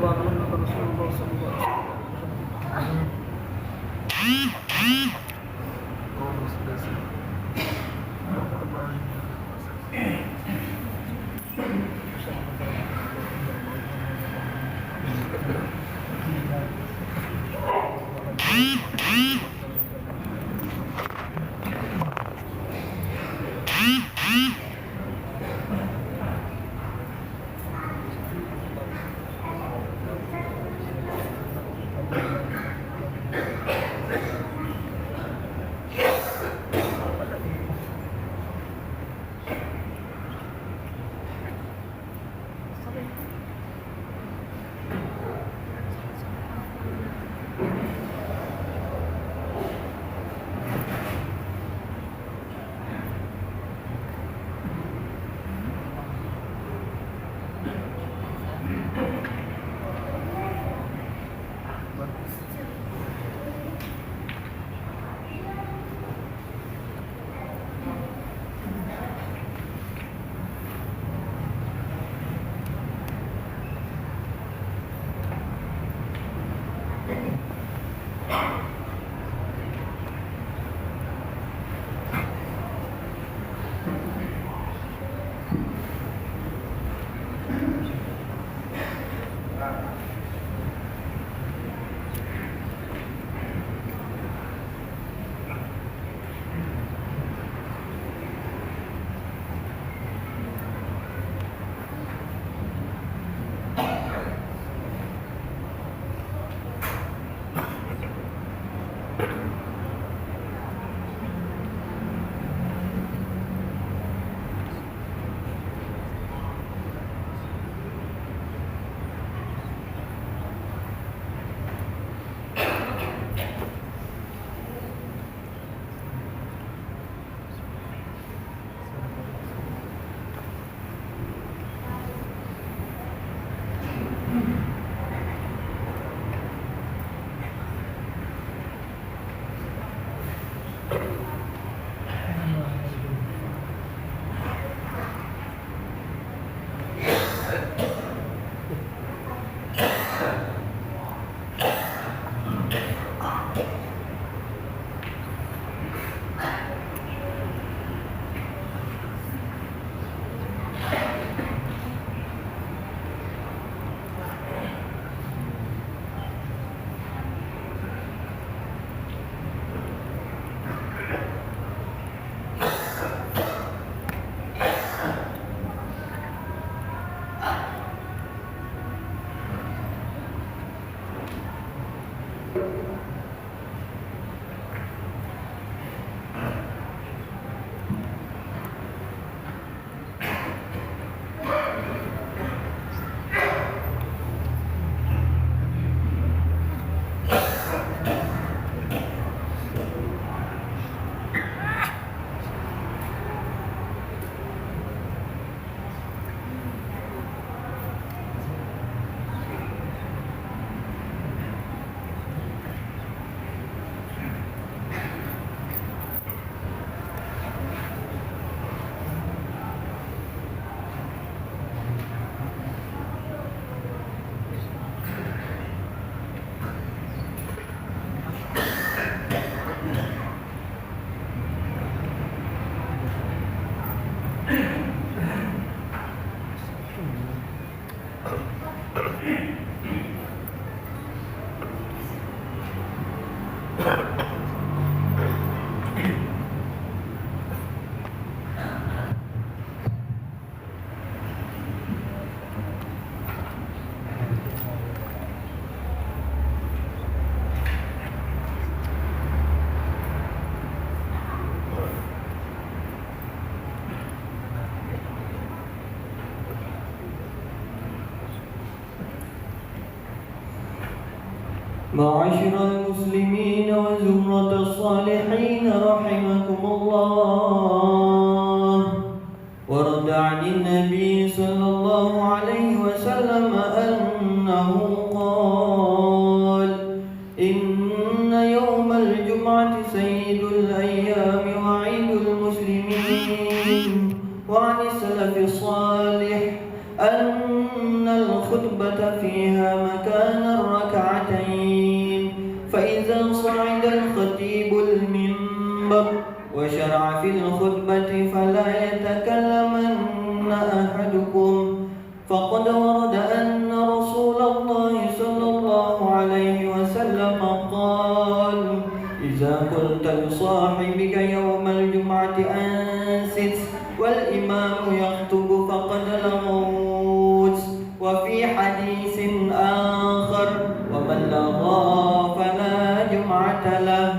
الله أنك رسول الله صلى الله عليه وسلم. معاشر المسلمين وزمرة الصالحين رحمكم الله. ورد عن النبي صلى الله عليه وسلم أنه قال: إن يوم الجمعة سيد الأيام وعيد المسلمين. وعن السلف الصالح أن الخطبة فيها مكان الركعتين. فإذا صعد الخطيب المنبر وشرع في الخطبة فلا يتكلمن أحدكم، فقد ورد أن رسول الله صلى الله عليه وسلم قال: إذا قلت لصاحبك يوم الجمعة أنصت والإمام يخطب فقد لغوت. وفي حديث آخر: ومن لغى فلا جمعة له.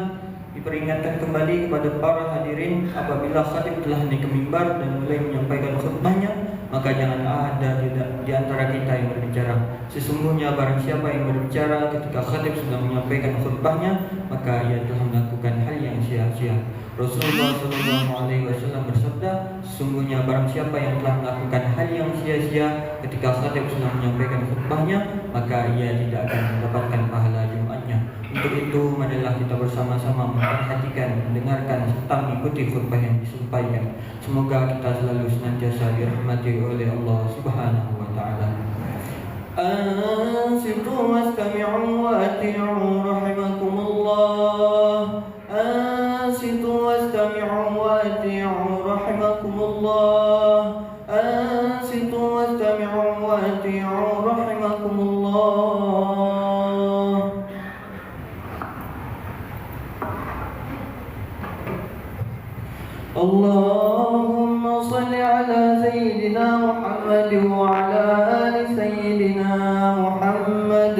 Diperingatkan kembali kepada para hadirin, apabila khatib telah naik ke mimbar dan mulai menyampaikan khutbahnya, maka jangan ada di antara kita yang berbicara. Sesungguhnya barang siapa yang berbicara ketika khatib sedang menyampaikan khutbahnya, maka ia telah melakukan hal yang sia-sia. Rasulullah SAW bersabda, sesungguhnya barang siapa yang telah melakukan hal yang sia-sia ketika khatib sedang menyampaikan khutbahnya, maka ia tidak akan mendapatkan pahala Jumatnya. Untuk itu, marilah kita bersama-sama memperhatikan, mendengarkan serta mengikuti khutbah yang disampaikan. Semoga kita selalu senantiasa dirahmati oleh Allah Subhanahu wa taala. Ansitu wastami'u wa ati'u rahimakumullah. Ansitu wastami'u wa ati'u rahimakumullah. Ansitu wastami'u wa ati'u rahimakumullah. اللهم صل على سيدنا محمد وعلى آل سيدنا محمد.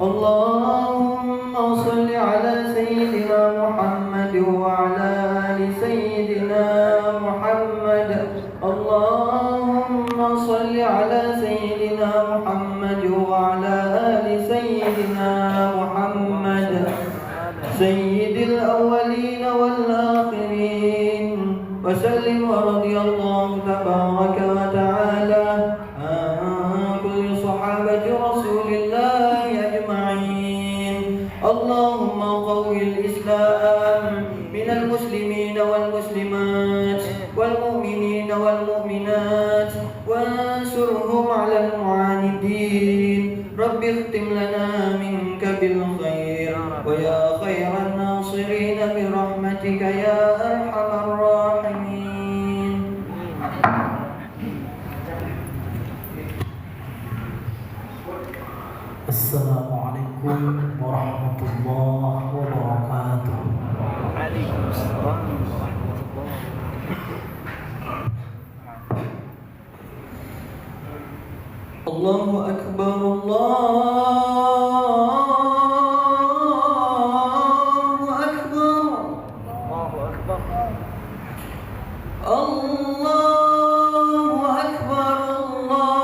اللهم صل على سيدنا محمد وعلى آل سيدنا محمد. اللهم صل على سيدنا محمد وعلى آل سيدنا محمد. سيد الأولين والآخرين وسلم ورضي الله تبارك وتعالى عن كل صحابة رسول الله أجمعين. اللهم قوي الإسلام من المسلمين والمسلمات والمؤمنين والمؤمنات وانصرهم على المعاندين. رب اختم لنا منك بالخير ويا خير الناصرين برحمتك يا أرحم الراحمين. السلام عليكم ورحمة الله وبركاته. وعليكم السلام ورحمة الله. الله أكبر الله أكبر الله أكبر. الله أكبر الله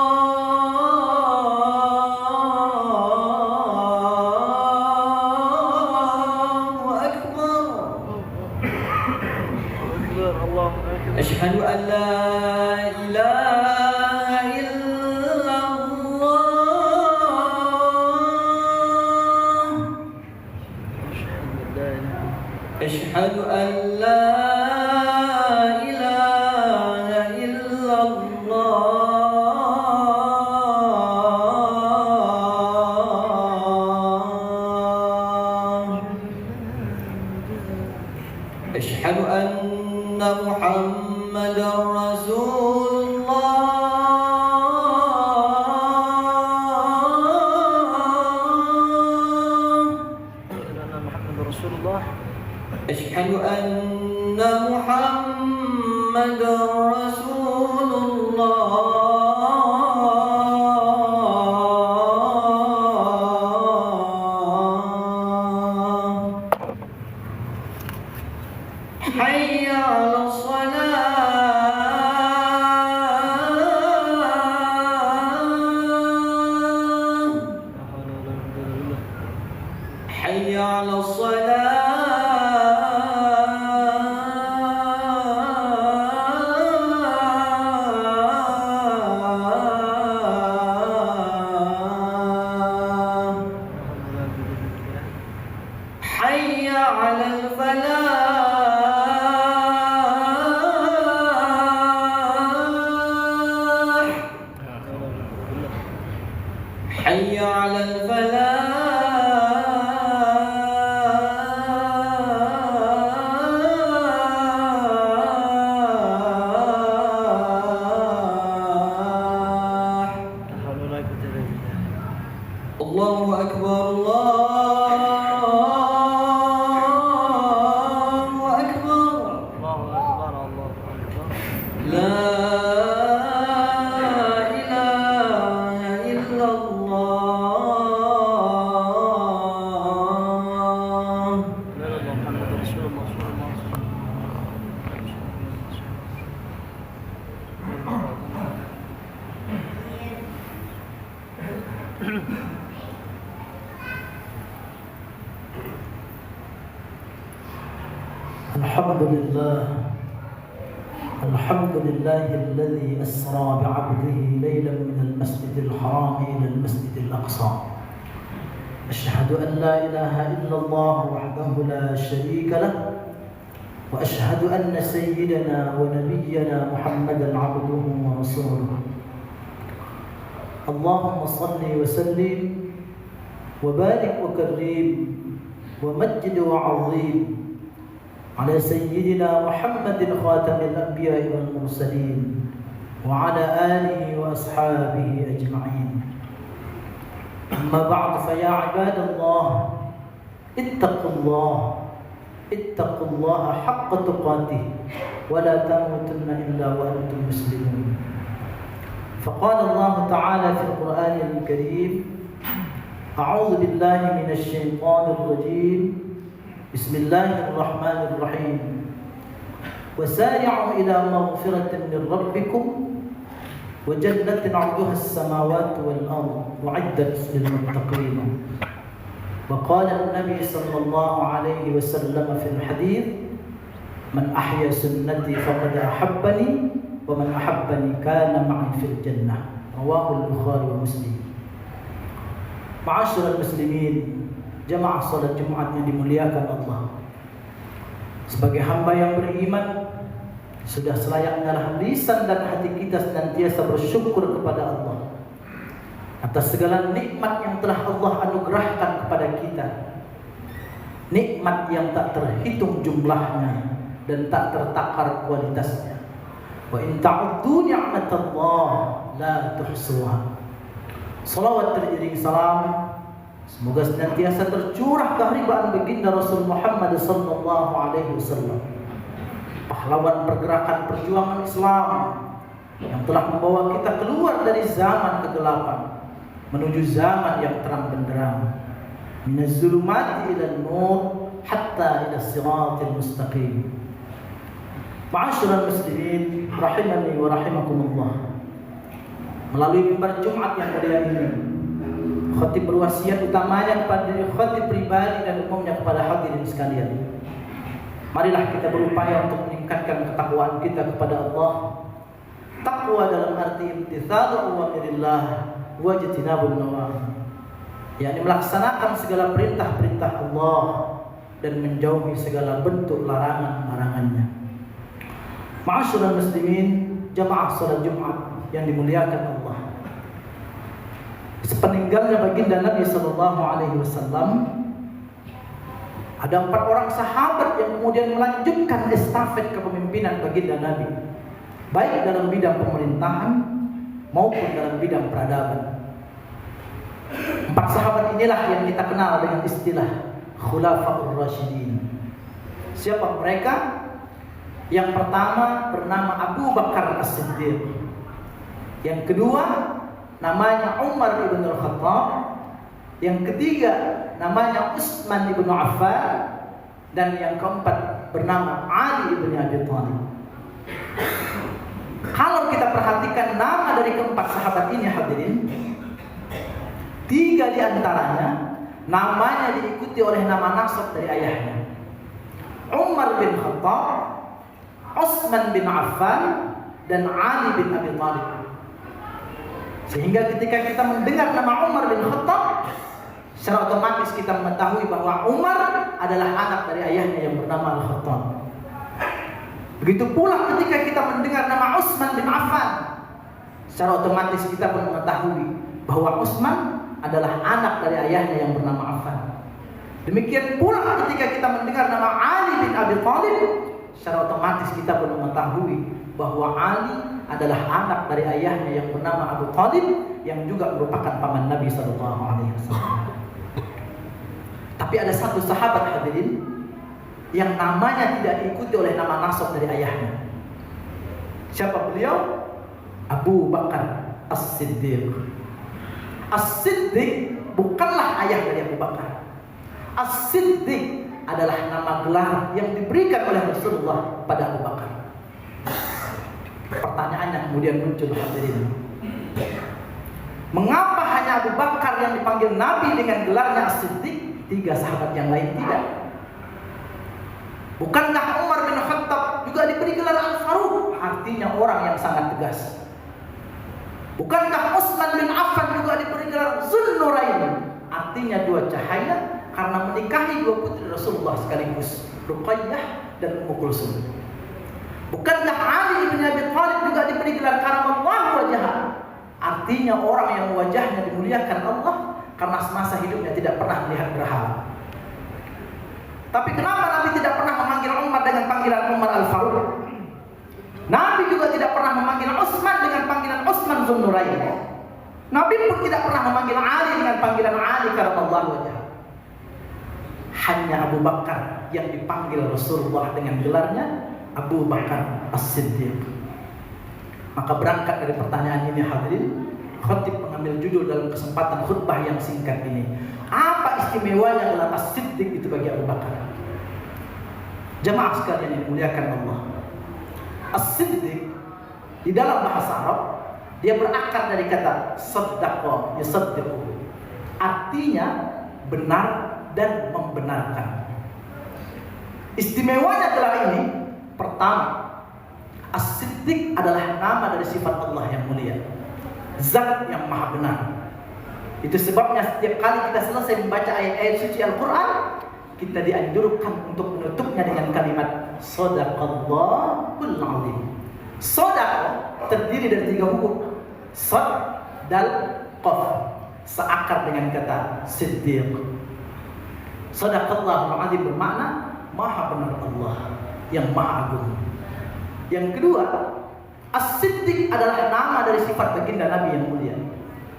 أكبر. الله أكبر. أشهد أن لا إله إلا الله. أشهد أن لا إله إلا الله. أشهد أن محمدا رسول الله. محمد رسول الله. أشهد أن محمدا رسول الله. حي على الصلاة. حي على الصلاة. حي على الفلاح. حي على الحمد لله الذي أسرى بعبده ليلا من المسجد الحرام إلى المسجد الأقصى. أشهد أن لا إله إلا الله وحده لا شريك له، وأشهد أن سيدنا ونبينا محمدا عبده ورسوله. اللهم صل وسلم وبارك وكرم ومجد وعظيم على سيدنا محمد خاتم الأنبياء والمرسلين وعلى آله وأصحابه أجمعين. أما بعد فيا عباد الله اتقوا الله حق تقاته ولا تموتن إلا وأنتم مسلمون. فقال الله تعالى في القرآن الكريم: أعوذ بالله من الشيطان الرجيم، بسم الله الرحمن الرحيم، وسارعوا إلى مغفرة من ربكم وجنة عرضها السماوات والأرض أعدت للمتقين. وقال النبي صلى الله عليه وسلم في الحديث: من أحيا سنتي فقد أحبني ومن أحبني كان معي في الجنة. رواه البخاري ومسلم. Ma'asyiral muslimin, jamaah salat Jumat yang dimuliakan Allah. Sebagai hamba yang beriman, sudah selayaknya lah lisan dan hati kita senantiasa bersyukur kepada Allah atas segala nikmat yang telah Allah anugerahkan kepada kita. Nikmat yang tak terhitung jumlahnya dan tak tertakar kualitasnya. Wa in ta'uddu ni'matallah la tuhsuha. Salawat teriring salam semoga senantiasa tercurah keharibaan baginda Rasul Muhammad sallallahu alaihi wasallam, pahlawan pergerakan perjuangan Islam yang telah membawa kita keluar dari zaman kegelapan menuju zaman yang terang benderang. Minaz zulumati ila nur hatta ila siratil mustaqim. Ma'asyiral muslimin rahimani wa rahimakumullah. Melalui mimbar Jumat yang mulia ini, khatib berwasiat utamanya kepada diri khatib pribadi dan umumnya kepada hadirin sekalian. Marilah kita berupaya untuk meningkatkan ketakwaan kita kepada Allah. Takwa dalam arti imtithalu awamirillah wa ijtinabun nawahi, yakni melaksanakan segala perintah-perintah Allah dan menjauhi segala bentuk larangan-larangannya. Ma'asyiral muslimin, jamaah salat Jumat yang dimuliakan Allah. Sepeninggalnya baginda Nabi sallallahu alaihi wasallam, ada 4 orang sahabat yang kemudian melanjutkan estafet kepemimpinan baginda Nabi, baik dalam bidang pemerintahan maupun dalam bidang peradaban. 4 sahabat inilah yang kita kenal dengan istilah Khulafaur Rasyidin. Siapa mereka? Yang pertama bernama Abu Bakar As-Siddiq. Yang kedua namanya Umar ibn al-Khattab. Yang ketiga namanya Utsman ibn Affan. Dan yang keempat bernama Ali ibn Abi Thalib. Kalau kita perhatikan nama dari keempat sahabat ini hadirin, 3 di antaranya namanya diikuti oleh nama nasab dari ayahnya. Umar bin Khattab, Utsman bin Affan, dan Ali bin Abi Thalib. Sehingga ketika kita mendengar nama Umar bin Khattab, secara otomatis kita mengetahui bahwa Umar adalah anak dari ayahnya yang bernama Al-Khattab. Begitu pula ketika kita mendengar nama Utsman bin Affan, secara otomatis kita pun mengetahui bahwa Utsman adalah anak dari ayahnya yang bernama Affan. Demikian pula ketika kita mendengar nama Ali bin Abi Thalib, secara otomatis kita pun mengetahui bahwa Ali adalah anak dari ayahnya yang bernama Abu Thalib, yang juga merupakan paman Nabi SAW. Tapi ada satu sahabat hadirin yang namanya tidak diikuti oleh nama nasab dari ayahnya. Siapa beliau? Abu Bakar As-Siddiq. As-Siddiq bukanlah ayah dari Abu Bakar. As-Siddiq adalah nama gelar yang diberikan oleh Rasulullah pada Abu Bakar. Pertanyaannya kemudian muncul hadirin. Mengapa hanya Abu Bakar yang dipanggil Nabi dengan gelarnya As-Siddiq, 3 sahabat yang lain tidak? Bukankah Umar bin Khattab juga diberi gelar Al-Faruq, artinya orang yang sangat tegas? Bukankah Utsman bin Affan juga diberi gelar Zunnurain, artinya 2 cahaya, karena menikahi 2 putri Rasulullah sekaligus, Ruqayyah dan Ummu Kulsum? Bukankah Ali bin Abi Thalib juga diberi gelar karamallahu wajhah, artinya orang yang wajahnya dimuliakan Allah karena semasa hidupnya tidak pernah melihat berhala? Tapi kenapa Nabi tidak pernah memanggil Umar dengan panggilan Umar Al-Faruq? Nabi juga tidak pernah memanggil Utsman dengan panggilan Utsman Zunnurain. Nabi pun tidak pernah memanggil Ali dengan panggilan Ali karamallahu wajhah. Hanya Abu Bakar yang dipanggil Rasulullah dengan gelarnya Abu Bakar As-Siddiq. Maka berangkat dari pertanyaan ini hadirin, khatib mengambil judul dalam kesempatan khutbah yang singkat ini. Apa istimewanya gelar As-Siddiq itu bagi Abu Bakar? Jemaah sekalian yang dimuliakan Allah, As-Siddiq di dalam bahasa Arab dia berakar dari kata saddaqa yusaddiqu, artinya benar dan membenarkan. Istimewanya gelar ini, pertama, As-Siddiq adalah nama dari sifat Allah yang mulia, zat yang maha benar. Itu sebabnya setiap kali kita selesai membaca ayat-ayat suci Al-Quran, kita dianjurkan untuk menutupnya dengan kalimat Shadaqallahul Azim. Shadaq terdiri dari 3 huruf, Shad, Dal, Qaf, seakar dengan kata Siddiq. Shadaqallahul Azim bermakna maha benar Allah yang maha agung. Yang kedua, As-Siddiq adalah nama dari sifat baginda Nabi yang mulia.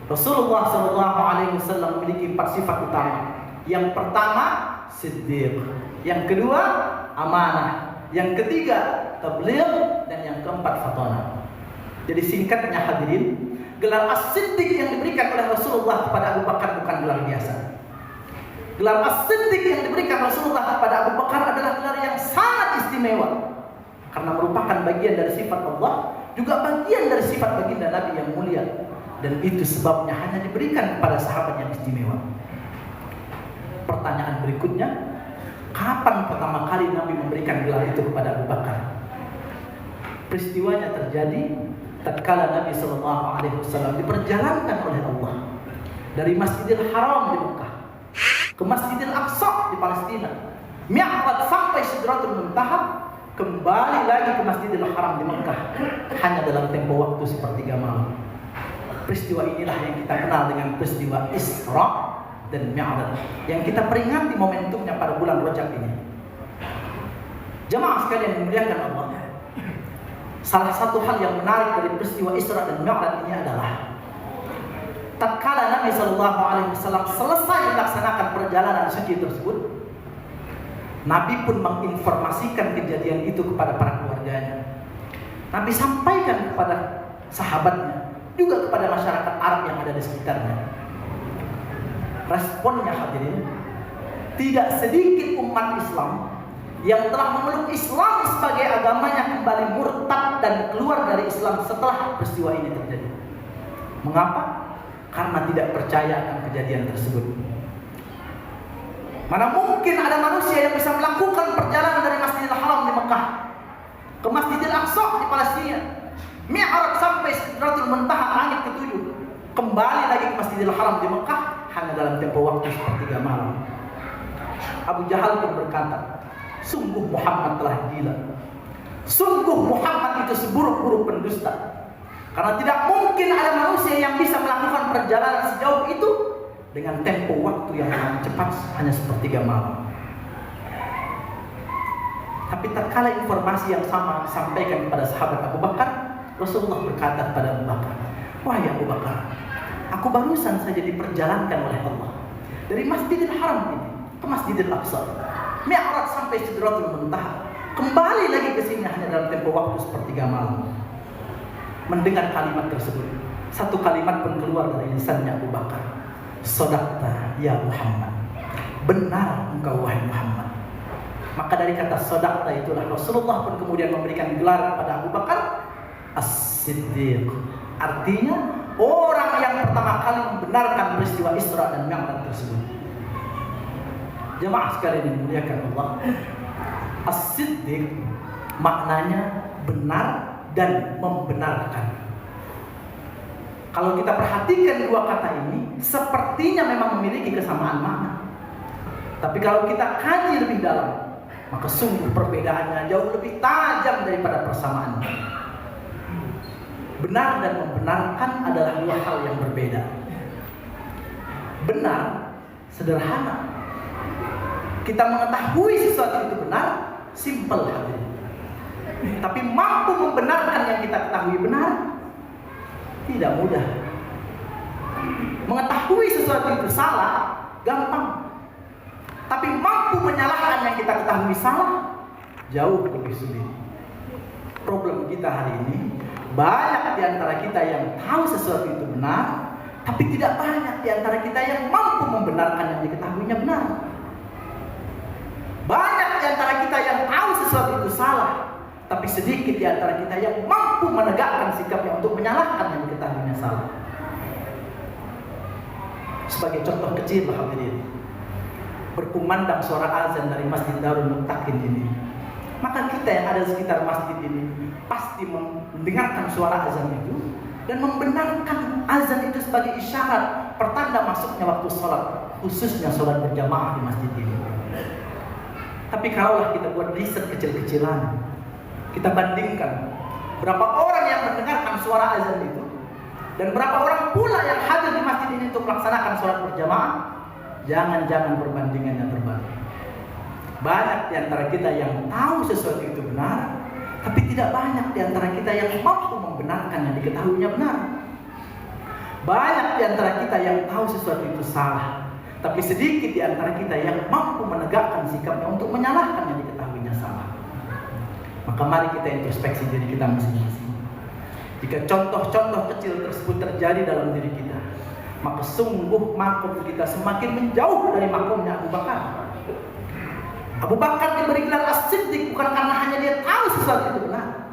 Rasulullah SAW memiliki 4 sifat utama. Yang pertama, Siddiq. Yang kedua, amanah. Yang ketiga, tabligh. Dan yang keempat, fatana. Jadi singkatnya hadirin, gelar As-Siddiq yang diberikan oleh Rasulullah kepada Abu Bakar bukan gelar biasa. Gelar As-Siddiq yang diberikan Rasulullah kepada Abu Bakar adalah gelar yang sangat istimewa, karena merupakan bagian dari sifat Allah, juga bagian dari sifat baginda Nabi yang mulia. Dan itu sebabnya hanya diberikan kepada sahabat yang istimewa. Pertanyaan berikutnya, kapan pertama kali Nabi memberikan gelar itu kepada Abu Bakar? Peristiwanya terjadi tatkala Nabi SAW diperjalankan oleh Allah dari Masjidil Haram di Mekah ke Masjidil Aqsa di Palestina, Mi'raj sampai Sidratul Muntaha, kembali lagi ke Masjidil Haram di Mekah, hanya dalam tempo waktu sepertiga malam. Peristiwa inilah yang kita kenal dengan peristiwa Isra dan Mi'raj, yang kita peringati momentumnya pada bulan Rajab ini. Jemaah sekalian yang dimuliakan Allah, salah satu hal yang menarik dari peristiwa Isra dan Mi'raj ini adalah tatkala Nabi SAW selesai melaksanakan perjalanan suci tersebut, Nabi pun menginformasikan kejadian itu kepada para keluarganya. Nabi sampaikan kepada sahabatnya, juga kepada masyarakat Arab yang ada di sekitarnya. Responnya hadirin, tidak sedikit umat Islam yang telah memeluk Islam sebagai agamanya kembali murtad dan keluar dari Islam setelah peristiwa ini terjadi. Mengapa? Karena tidak percaya akan kejadian tersebut. Mana mungkin ada manusia yang bisa melakukan perjalanan dari Masjidil Haram di Mekah ke Masjidil Aqsa di Palestina, Mi'raj sampai Sidratul Muntaha langit ke-7, kembali lagi ke Masjidil Haram di Mekah hanya dalam tempo waktu sepertiga malam. Abu Jahal pun berkata, sungguh Muhammad telah gila. Sungguh Muhammad itu seburuk-buruk pendusta. Karena tidak mungkin ada manusia yang bisa melakukan perjalanan sejauh itu dengan tempo waktu yang sangat cepat, hanya sepertiga malam. Tapi tak kala informasi yang sama disampaikan kepada sahabat Abu Bakar, Rasulullah berkata kepada Abu Bakar, "Wahai Abu Bakar, aku barusan saja diperjalankan oleh Allah dari Masjidil Haram ini ke Masjidil Aqsa, Mi'raj sampai Sidratul Muntaha, kembali lagi ke sini hanya dalam tempo waktu sepertiga malam." Mendengar kalimat tersebut, satu kalimat pun keluar dari lisannya Abu Bakar, "Shadaqta ya Muhammad." Benar engkau wahai Muhammad. Maka dari kata shadaqta itulah Rasulullah pun kemudian memberikan gelar kepada Abu Bakar As-Siddiq. Artinya orang yang pertama kali membenarkan peristiwa Isra dan Mi'raj tersebut. Jemaah sekalian yang dimuliakan Allah, As-Siddiq maknanya benar dan membenarkan. Kalau kita perhatikan dua kata ini, sepertinya memang memiliki kesamaan makna. Tapi kalau kita kaji lebih dalam, maka sungguh perbedaannya jauh lebih tajam daripada persamaannya. Benar dan membenarkan adalah dua hal yang berbeda. Benar, sederhana. Kita mengetahui sesuatu itu benar, simpel hadirin. Tapi mampu membenarkan yang kita ketahui benar, tidak mudah. Mengetahui sesuatu itu salah, gampang. Tapi mampu menyalahkan yang kita ketahui salah, jauh lebih sulit. Problem kita hari ini, banyak di antara kita yang tahu sesuatu itu benar, tapi tidak banyak di antara kita yang mampu membenarkan yang diketahuinya benar. Banyak di antara kita yang tahu sesuatu itu salah, tapi sedikit di antara kita yang mampu menegakkan sikapnya untuk menyalahkan yang diketahuinya salah. Sebagai contoh kecil hadirin, berkumandang suara azan dari Masjid Darul Muttaqin ini, maka kita yang ada di sekitar masjid ini pasti mendengarkan suara azan itu dan membenarkan azan itu sebagai isyarat pertanda masuknya waktu sholat, khususnya sholat berjamaah di masjid ini. Tapi kalaulah kita buat riset kecil-kecilan, kita bandingkan berapa orang yang mendengarkan suara azan itu dan berapa orang pula yang hadir di masjid ini untuk melaksanakan sholat berjamaah, jangan-jangan perbandingannya terbalik. Banyak di antara kita yang tahu sesuatu itu benar, tapi tidak banyak di antara kita yang mampu membenarkan yang diketahuinya benar. Banyak di antara kita yang tahu sesuatu itu salah, tapi sedikit di antara kita yang mampu menegakkan sikapnya untuk menyalahkan yang diketahuinya salah. Maka mari kita introspeksi diri kita masing-masing. Jika contoh-contoh kecil tersebut terjadi dalam diri kita, maka sungguh makom kita semakin menjauh dari makomnya Abu Bakar. Abu Bakar diberi gelar As-Siddiq bukan karena hanya dia tahu sesuatu itu benar,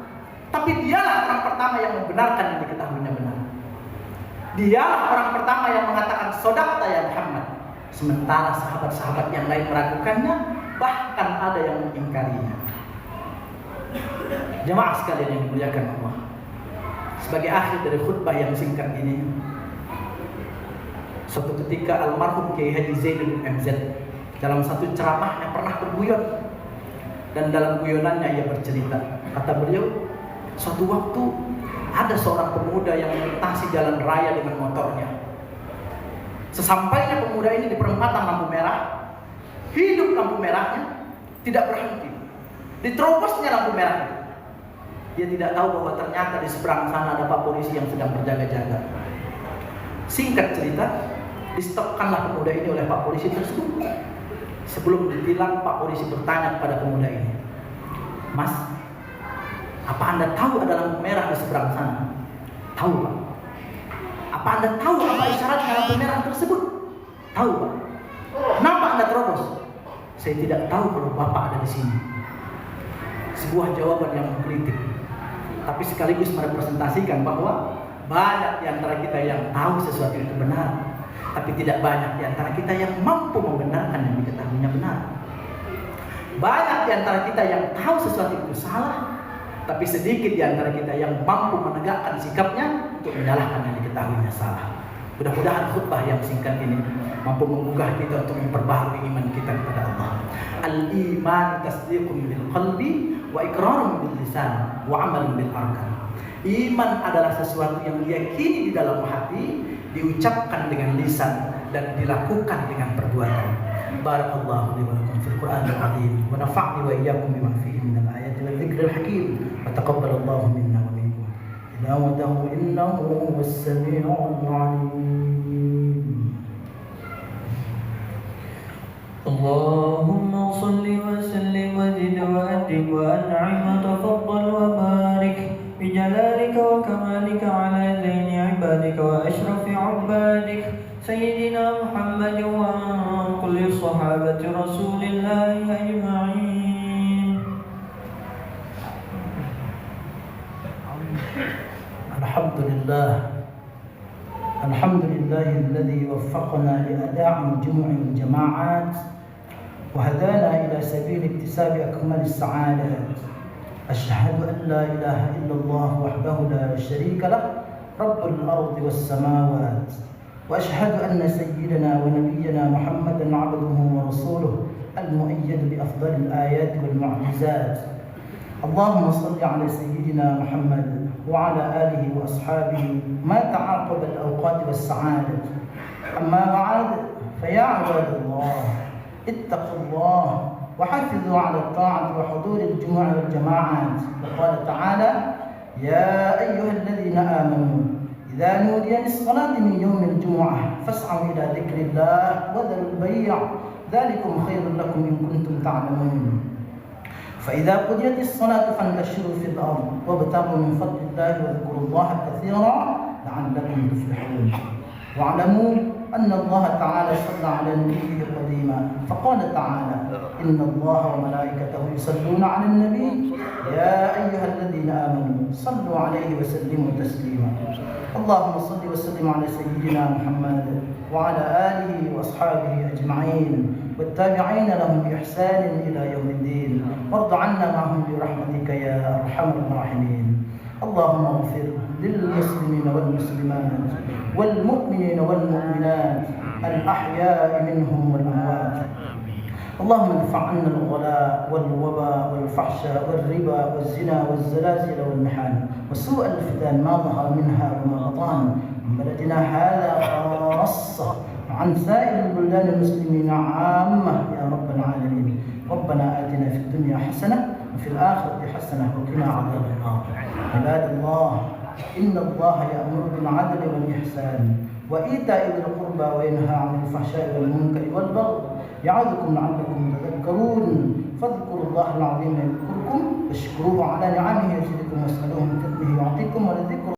tapi dialah orang pertama yang membenarkan yang diketahuinya benar. Dialah orang pertama yang mengatakan shadaqta ya Muhammad, sementara sahabat-sahabat yang lain meragukannya, bahkan ada yang mengingkarinya. Jemaah sekalian yang dimuliakan Allah, sebagai akhir dari khutbah yang singkat ini, suatu ketika almarhum Kiai Haji Zainul MZ dalam satu ceramahnya pernah berguyon, dan dalam guyonannya ia bercerita. Kata beliau, suatu waktu ada seorang pemuda yang melintasi jalan raya dengan motornya. Sesampainya pemuda ini di perempatan lampu merah, hidup lampu merahnya tidak berhenti, diterobosnya lampu merah. Dia tidak tahu bahwa ternyata di seberang sana ada Pak Polisi yang sedang berjaga-jaga. Singkat cerita, distopkanlah pemuda ini oleh Pak Polisi tersebut. Sebelum ditilang, Pak Polisi bertanya kepada pemuda ini, "Mas, apa Anda tahu ada lampu merah di seberang sana?" "Tahu, Pak." "Apa Anda tahu apa isyarat lampu merah tersebut?" "Tahu, Pak." "Kenapa Anda terobos?" "Saya tidak tahu kalau Bapak ada di sini." Sebuah jawaban yang mengkritik, tapi sekaligus merepresentasikan bahwa banyak di antara kita yang tahu sesuatu itu benar, tapi tidak banyak di antara kita yang mampu membenarkan yang diketahuinya benar. Banyak di antara kita yang tahu sesuatu itu salah, tapi sedikit di antara kita yang mampu menegakkan sikapnya untuk menyalahkan yang diketahuinya salah. Mudah-mudahan khutbah yang singkat ini mampu menggugah kita untuk memperbaharui iman kita kepada Allah. Al-iman tasdiqun bil qalbi wa iqrarun bil lisan wa amalun bil arkan. Iman adalah sesuatu yang diyakini di dalam hati, diucapkan dengan lisan, dan dilakukan dengan perbuatan. Barakallahu li wa lakum fil Qur'anil azim wa nafa'ni wa iyyakum bima fihi minal ayati wal dzikril hakim wa taqabbalallahu minna wa minkum tilawatahu innahu was-sami'ul 'alim. Allahumma salli wa sallim wa zid wa adim wa an'im wa tafaddal wa barik bijalalika wa kamalika ala zaini ibadika wa ashrafi ubadik Sayyidina Muhammad wa kulli sahabati Rasulillahi ajma'in. Alhamdulillah. Alhamdulillahilladzi waffaqana li ada'i jumu'il jama'at wa hadana ila sabil iktisabi akmalis sa'adat. Ashhadu an la ilaha illallah wahdahu la sharika lah rabbul ardi was samawat. وأشهد أن سيدنا ونبينا محمدا عبده ورسوله المؤيد بأفضل الآيات والمعجزات. اللهم صل على سيدنا محمد وعلى آله وأصحابه ما تعاقب الأوقات والسعادة. أما بعد فيا عباد الله اتقوا الله وحافظوا على الطاعة وحضور الجمع والجماعات. وقال تعالى يا أيها الذين آمنوا إذا نودي للصلاة من يوم الجمعة فاسعوا إلى ذكر الله وذروا البيع ذلكم خير لكم إن كنتم تعلمون. فإذا قضيت الصلاة فانتشروا في الأرض وابتغوا من فضل الله واذكروا الله كثيرا لعلكم تفلحون. واعلموا أن الله تعالى صلى على نبيه قديما فقال تعالى إن الله وملائكته يصلون على النبي يا أيها الذين آمنوا صلوا عليه وسلموا تسليما. اللهم صل وسلم على سيدنا محمد وعلى آله وأصحابه أجمعين والتابعين لهم بإحسان إلى يوم الدين وارض عنا معهم برحمتك يا أرحم الراحمين. اللهم اغفر للمسلمين والمسلمات والمؤمنين والمؤمنات الأحياء منهم والأموات. اللهم ادفع عنا الغلاء والوباء والفحشاء والربا والزنا والزلازل والمحن وسوء الفتن ما ظهر منها وما بطن من بلدنا هذا خاصة وعن سائر البلدان المسلمين عامة يا رب العالمين. ربنا آتنا في الدنيا حسنة وفي الآخرة حسنة وقنا عذاب النار. عباد الله إن الله يأمر بالعدل والإحسان وإيتاء ذي القربى وينهى عن الفحشاء والمنكر والبغي يعظكم لعلكم تذكرون. فاذكروا الله العظيم يذكركم واشكروه على نعمه يزدكم واسألوه من فضله يعطيكم ولذكر